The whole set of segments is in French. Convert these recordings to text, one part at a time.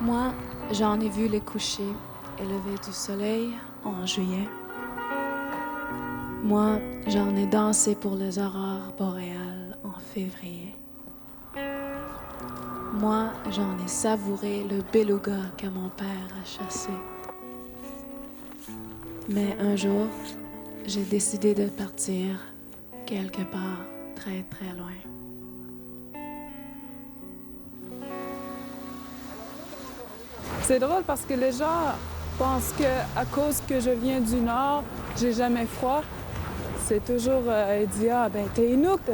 Moi, j'en ai vu les couchers et lever du soleil en juillet. Moi, j'en ai dansé pour les aurores boréales en février. Moi, j'en ai savouré le beluga que mon père a chassé. Mais un jour, j'ai décidé de partir quelque part très, très loin. C'est drôle parce que les gens pensent qu'à cause que je viens du Nord, j'ai jamais froid. C'est toujours, ils disent « Ah, ben t'es Inuk, tu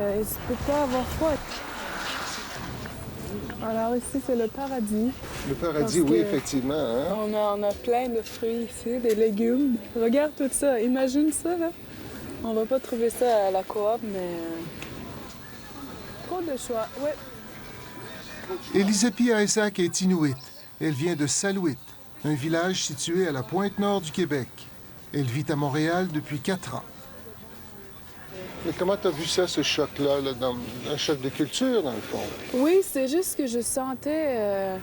peux pas avoir froid. » Alors ici, c'est le paradis. Le paradis, oui, effectivement. Hein? On a plein de fruits ici, des légumes. Regarde tout ça, imagine ça, là. On va pas trouver ça à la coop, mais... trop de choix, ouais. Elisapie Isaac est Inuit. Elle vient de Salouit, un village situé à la pointe nord du Québec. Elle vit à Montréal depuis 4 ans. Mais comment tu as vu ça, ce choc-là, un choc de culture, dans le fond? Oui, c'est juste que je sentais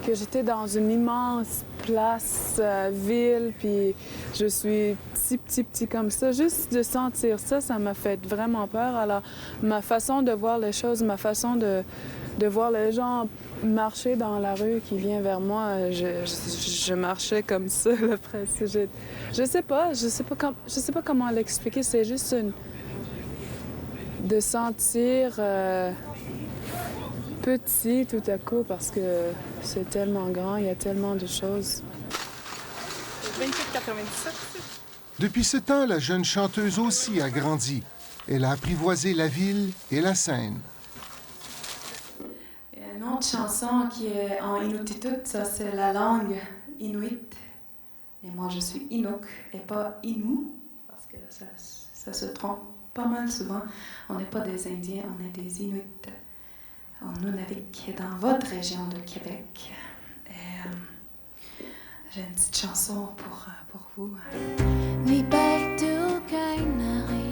que j'étais dans une immense place, ville, puis je suis petit comme ça. Juste de sentir ça, ça m'a fait vraiment peur. Alors, ma façon de voir les choses, ma façon de voir les gens marcher dans la rue qui vient vers moi, je marchais comme ça, là, presque. Je sais pas comment l'expliquer. C'est juste de sentir petit tout à coup parce que c'est tellement grand, il y a tellement de choses. 27,97. Depuis ce temps, la jeune chanteuse aussi a grandi. Elle a apprivoisé la ville et la scène. Il y a une autre chanson qui est en Inuktitut, ça c'est la langue inuit. Et moi je suis Inuk et pas Innu, parce que ça se trompe pas mal souvent. On n'est pas des Indiens, on est des Inuits. On Nunavik dans votre région de Québec. Et j'ai une petite chanson pour vous. Ni baitu kainari,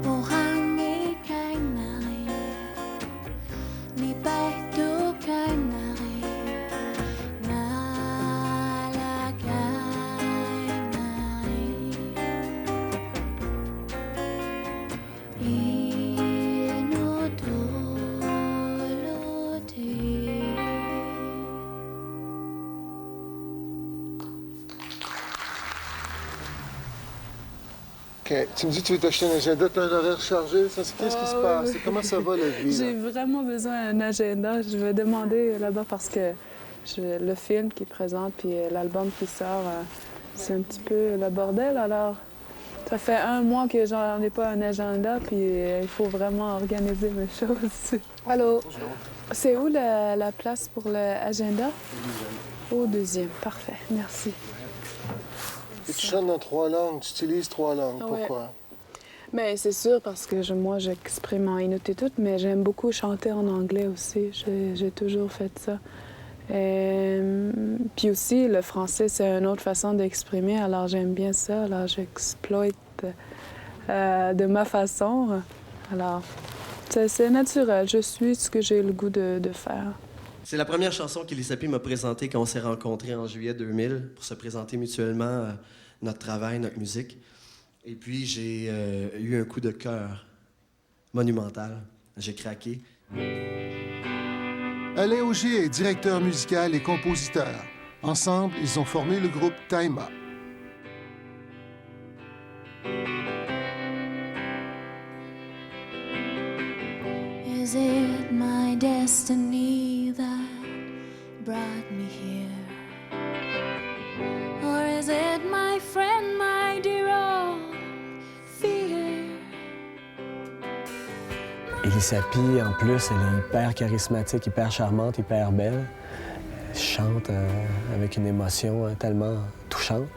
orangi kainari, ni baitu kainari, nala kainari. Okay. Tu me dis que tu veux t'acheter un agenda, tu as un horaire chargé. Qu'est-ce qui se passe? Comment ça va, la vie? J'ai vraiment besoin d'un agenda. Je vais demander là-bas parce que le film qui présente puis l'album qui sort, c'est un petit peu le bordel. Alors, ça fait 1 mois que j'en ai pas un agenda puis il faut vraiment organiser mes choses. Allô? Bonjour. C'est où la place pour l'agenda? Au deuxième. Parfait. Merci. Et tu chantes dans 3 langues, tu utilises 3 langues. Pourquoi? Bien, c'est sûr parce que moi, j'exprime en Inuktitut, mais j'aime beaucoup chanter en anglais aussi. J'ai toujours fait ça. Puis aussi, le français, c'est une autre façon d'exprimer, alors j'aime bien ça. Alors j'exploite de ma façon. Alors, c'est naturel. Je suis ce que j'ai le goût de faire. C'est la première chanson qu'Elisapie m'a présentée quand on s'est rencontrés en juillet 2000 pour se présenter mutuellement notre travail, notre musique. Et puis, j'ai eu un coup de cœur monumental. J'ai craqué. Alain Auger est directeur musical et compositeur. Ensemble, ils ont formé le groupe Taima. Is it my destiny that brought me here? Or is it my friend, my dear old fear? Elisapie, en plus, elle est hyper charismatique, hyper charmante, hyper belle. Elle chante avec une émotion tellement touchante.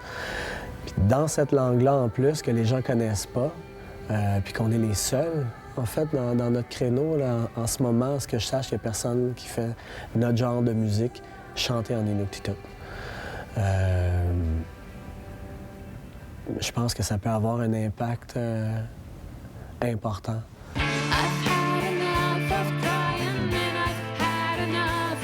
Puis dans cette langue-là, en plus, que les gens connaissent pas, puis qu'on est les seuls, en fait, dans notre créneau, là, en ce moment, ce que je sache, il n'y a personne qui fait notre genre de musique chanter en Inuktitut. Je pense que ça peut avoir un impact important. I've had enough of crying and I've had enough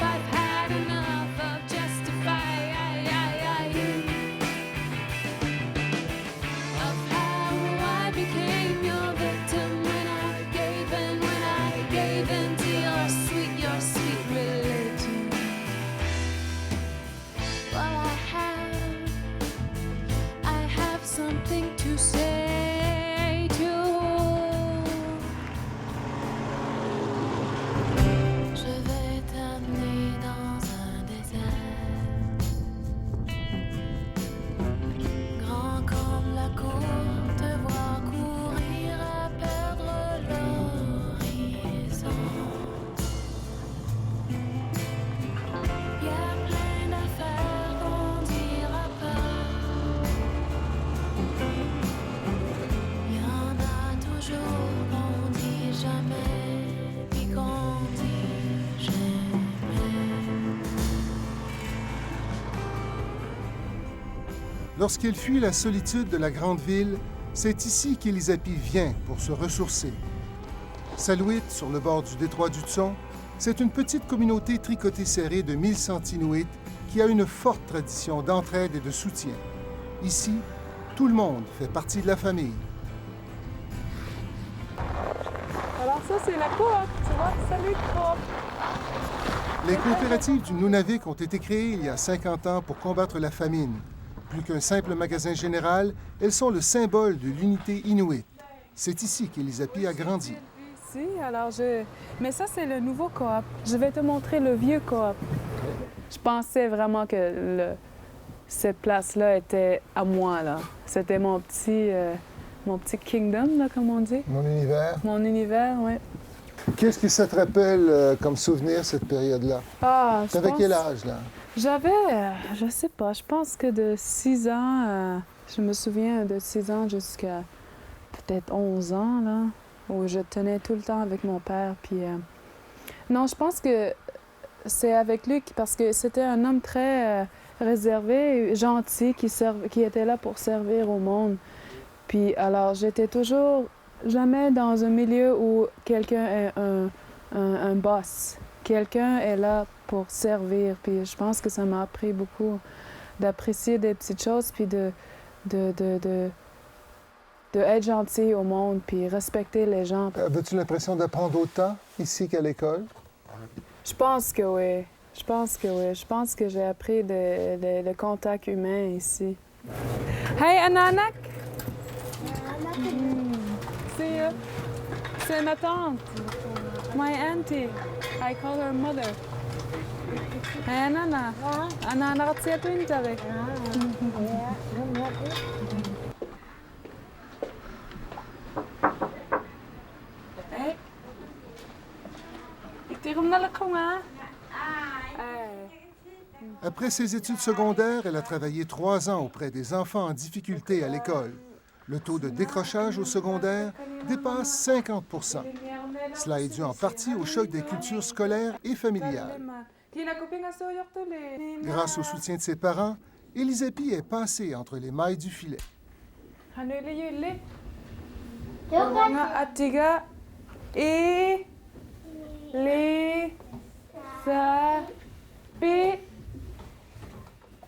something to say to. Je vais t'amener dans un désert, grand comme la cour, te voir courir à perdre l'horizon. Y a plein d'affaires qu'on dira pas. Y en a toujours qu'on dit jamais, puis qu'on dit jamais. Lorsqu'elle fuit la solitude de la grande ville, c'est ici qu'Elisapi vient pour se ressourcer. Salouit, sur le bord du détroit du Tson, c'est une petite communauté tricotée serrée de 1100 Inuits qui a une forte tradition d'entraide et de soutien. Ici, tout le monde fait partie de la famille. Alors ça, c'est la coop, tu vois? Salut, coop! Les coopératives du Nunavik ont été créées il y a 50 ans pour combattre la famine. Plus qu'un simple magasin général, elles sont le symbole de l'unité inuite. C'est ici qu'Elisapi a grandi. Ici, alors Mais ça, c'est le nouveau coop. Je vais te montrer le vieux coop. Je pensais vraiment que cette place-là était à moi, là. C'était mon petit kingdom, là, comme on dit. Mon univers. Mon univers, oui. Qu'est-ce que ça te rappelle comme souvenir, cette période-là? Ah, je T'avais pense... quel âge, là? J'avais, je sais pas, je pense que de 6 ans, je me souviens de 6 ans jusqu'à peut-être 11 ans, là, où je tenais tout le temps avec mon père. Puis, non, je pense que c'est avec lui, parce que c'était un homme très réservé, gentil, qui était là pour servir au monde. Puis, alors, j'étais toujours jamais dans un milieu où quelqu'un est un boss. Quelqu'un est là pour servir. Puis je pense que ça m'a appris beaucoup d'apprécier des petites choses, puis de être gentil au monde, puis respecter les gens. Avais-tu l'impression d'apprendre autant ici qu'à l'école? Je pense que oui. Je pense que oui. Je pense que j'ai appris le contact humain ici. Hey, Ananak! C'est ma tante. My auntie. I call her mother. Hey, Anana. Anana, ratsiatuin tabe. Hey. Itirum na lakong, ha? Après ses études secondaires, elle a travaillé 3 ans auprès des enfants en difficulté à l'école. Le taux de décrochage au secondaire dépasse 50 %. Cela est dû en partie au choc des cultures scolaires et familiales. Grâce au soutien de ses parents, Elisapi est passée entre les mailles du filet. Atiga et les sapi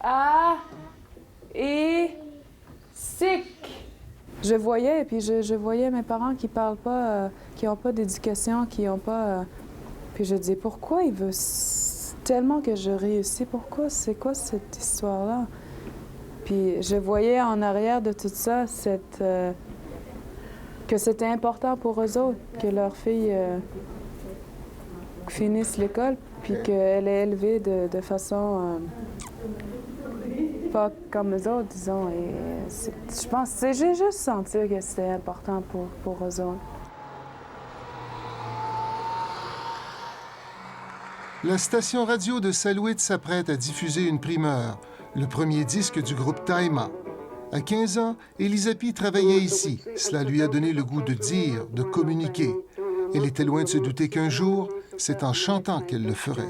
a et sick. Je voyais, et puis je voyais mes parents qui parlent pas, qui n'ont pas d'éducation, qui n'ont pas... Puis je dis, pourquoi il veut tellement que je réussis? Pourquoi? C'est quoi cette histoire-là? Puis je voyais en arrière de tout ça que c'était important pour eux autres, que leur fille finisse l'école, puis qu'elle est élevée de façon... pas comme eux autres, disons. Et je pense que j'ai juste senti que c'était important pour eux autres. La station radio de Salouit s'apprête à diffuser une primeur, le premier disque du groupe Taima. À 15 ans, Elisapi travaillait ici. Cela lui a donné le goût de dire, de communiquer. Elle était loin de se douter qu'un jour, c'est en chantant qu'elle le ferait.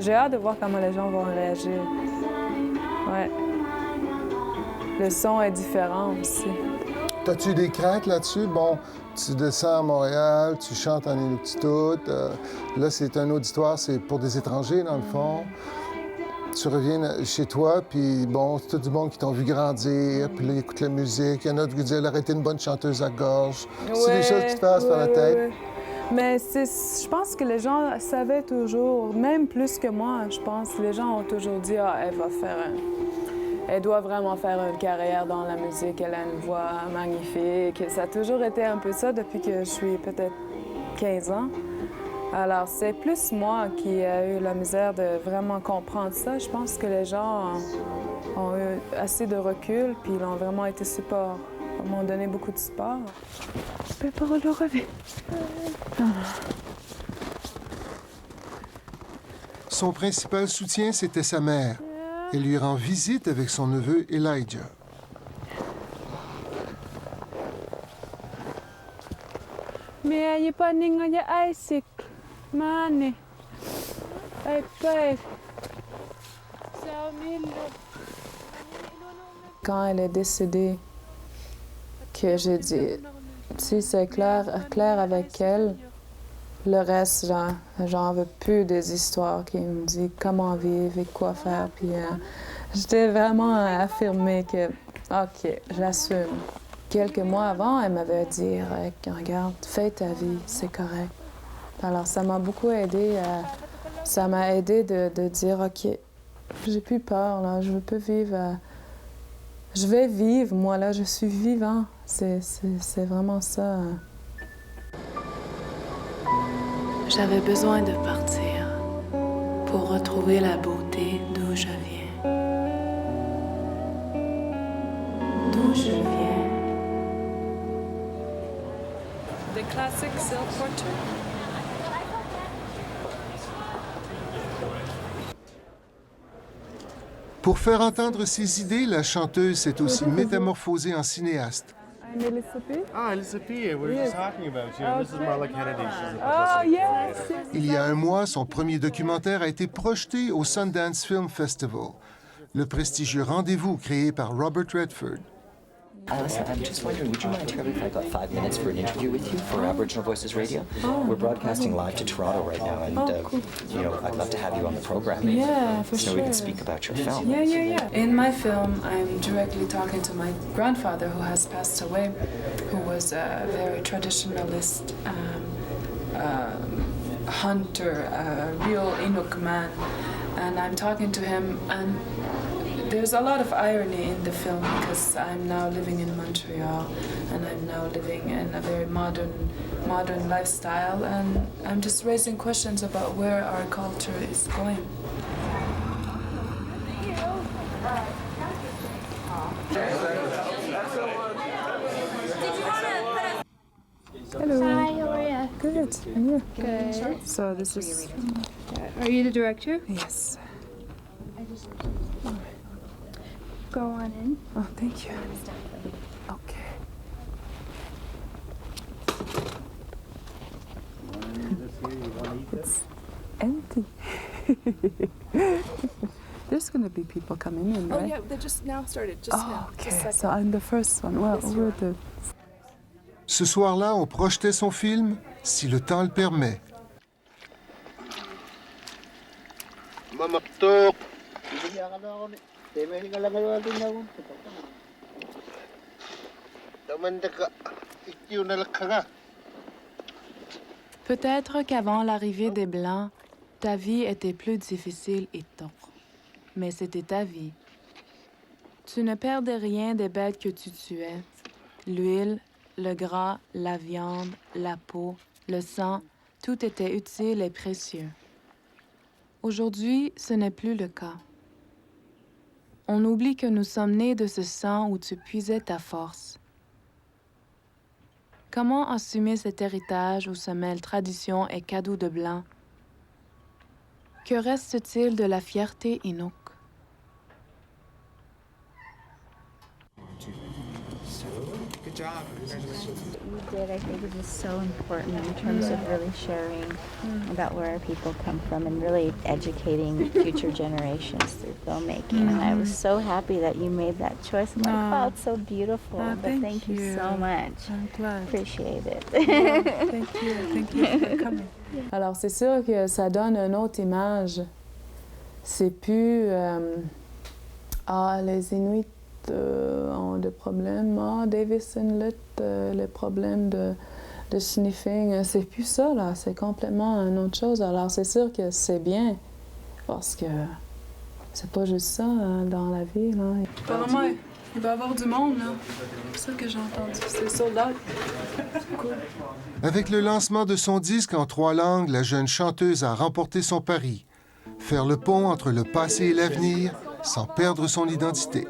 J'ai hâte de voir comment les gens vont réagir. Ouais. Le son est différent aussi. As-tu des craintes là-dessus? Bon, tu descends à Montréal, tu chantes en Inuktitut. Là, c'est un auditoire, c'est pour des étrangers, dans le fond. Tu reviens chez toi, puis bon, c'est tout du monde qui t'ont vu grandir, puis là, ils écoutent la musique. Il y en a qui disent, elle aurait été une bonne chanteuse à gorge. C'est des choses qui te passent par la tête. Ouais. Mais je pense que les gens savaient toujours, même plus que moi, je pense. Les gens ont toujours dit, ah, elle doit vraiment faire une carrière dans la musique, elle a une voix magnifique. Ça a toujours été un peu ça depuis que je suis peut-être 15 ans. Alors, c'est plus moi qui ai eu la misère de vraiment comprendre ça. Je pense que les gens ont eu assez de recul, puis ils ont vraiment été support. Ils m'ont donné beaucoup de support. Je peux pas le relever. Son principal soutien, c'était sa mère. Elle lui rend visite avec son neveu Elijah. Mais il n'est pas né Isaac. Mane. Quand elle est décédée, que j'ai dit, si c'est clair avec elle, le reste, j'en veux plus des histoires qui me disent comment vivre et quoi faire. Puis j'étais vraiment affirmée que, OK, j'assume. Quelques mois avant, elle m'avait dit, regarde, fais ta vie, c'est correct. Alors ça m'a beaucoup aidée. Ça m'a aidée de dire, OK, j'ai plus peur, là, je peux vivre. Je vais vivre, moi, là, je suis vivant. C'est vraiment ça. J'avais besoin de partir pour retrouver la beauté d'où je viens. D'où je viens. Des classiques self-portraits. Pour faire entendre ses idées, la chanteuse s'est aussi métamorphosée en cinéaste. I'm Elissa P. Ah, Elissa P. We were just talking about you. This is Marla Kennedy. She's Oh, yes! Il y a un mois, son premier documentaire a été projeté au Sundance Film Festival, le prestigieux rendez-vous créé par Robert Redford. Listen, I'm just wondering, would you mind, Trevor, if I got 5 minutes for an interview with you for Aboriginal Voices Radio? We're broadcasting live to Toronto right now, and you know, I'd love to have you on the program. Yeah, for so sure. we can speak about your film. Yeah. In my film, I'm directly talking to my grandfather who has passed away, who was a very traditionalist hunter, a real Inuk man. And I'm talking to him, and there's a lot of irony in the film because I'm now living in Montreal and I'm now living in a very modern lifestyle, and I'm just raising questions about where our culture is going. Hello. Hi, how are you? Good. And you? Good. So this is... Are you the director? Yes. Go on in. Oh, thank you. Okay. It's empty. There's going to be people coming in, right? Oh yeah, they just now started. Just now. Okay, Just a so second. I'm the first one. Well, Yes, you we're are. the... Ce soir-là, on projetait son film « Si le temps le permet ». Peut-être qu'avant l'arrivée des Blancs, ta vie était plus difficile et tendre. Mais c'était ta vie. Tu ne perdais rien des bêtes que tu tuais. L'huile, le gras, la viande, la peau, le sang, tout était utile et précieux. Aujourd'hui, ce n'est plus le cas. On oublie que nous sommes nés de ce sang où tu puisais ta force. Comment assumer cet héritage où se mêlent tradition et cadeaux de blanc? Que reste-t-il de la fierté Inuk? Good job. Congratulations. You did. I think it is so important in terms of really sharing about where our people come from and really educating future generations through filmmaking. And I was so happy that you made that choice. I'm like, wow, it's so beautiful. But thank you so much. I'm glad. Appreciate it. Thank you for coming. Alors, c'est sûr que ça donne une autre image c'est plus les Inuits ont des problèmes, Davis Inlet, les problèmes de sniffing, c'est plus ça, là, c'est complètement une autre chose. Alors c'est sûr que c'est bien, parce que c'est pas juste ça dans la vie, là. Apparemment, il va y avoir du monde, là. C'est ça que j'ai entendu, c'est sold-out. Cool. Avec le lancement de son disque en 3 langues, la jeune chanteuse a remporté son pari. Faire le pont entre le passé et l'avenir sans perdre son identité.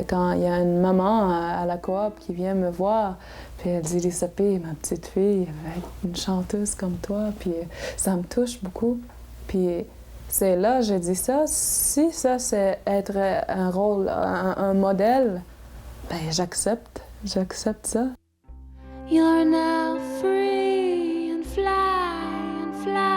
Quand il y a une maman à la coop qui vient me voir, puis elle dit « Lisa P, ma petite fille, avec une chanteuse comme toi », puis ça me touche beaucoup. Puis c'est là, j'ai dit ça, si ça c'est être un rôle, un modèle, ben j'accepte ça. You're now free and fly and fly.